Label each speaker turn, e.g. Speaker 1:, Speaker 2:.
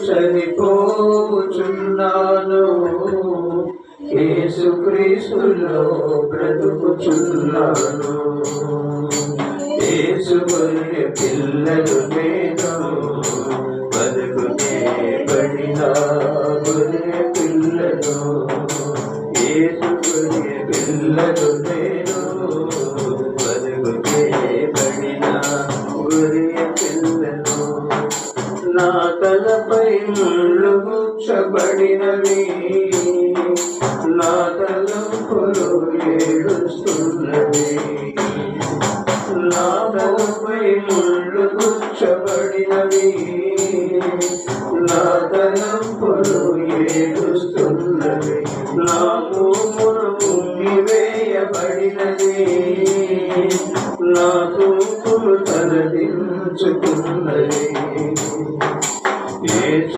Speaker 1: చనిపోచున్నాను, యేసుక్రీస్తులో బ్రతుకుచున్నాను. యేసు గొర్రె పిల్లలు నేను, బతుకునే బడిన గొర్రె పిల్లను. యేసు గొర్రె పిల్లలు నేను, బతుకునే బడిన గొర్రె పిల్లను. నా తలపై ముళ్ళు గుచ్చబడినవి, నా తలంపులు ఏడుస్తున్నవి. నా తలపై ముళ్ళు గుచ్చబడినవి, నా తలంపులు ఏడుస్తున్నవి. నా భూములు ఉమ్మివేయబడినది, నా తూపులు తలదించుకున్నది.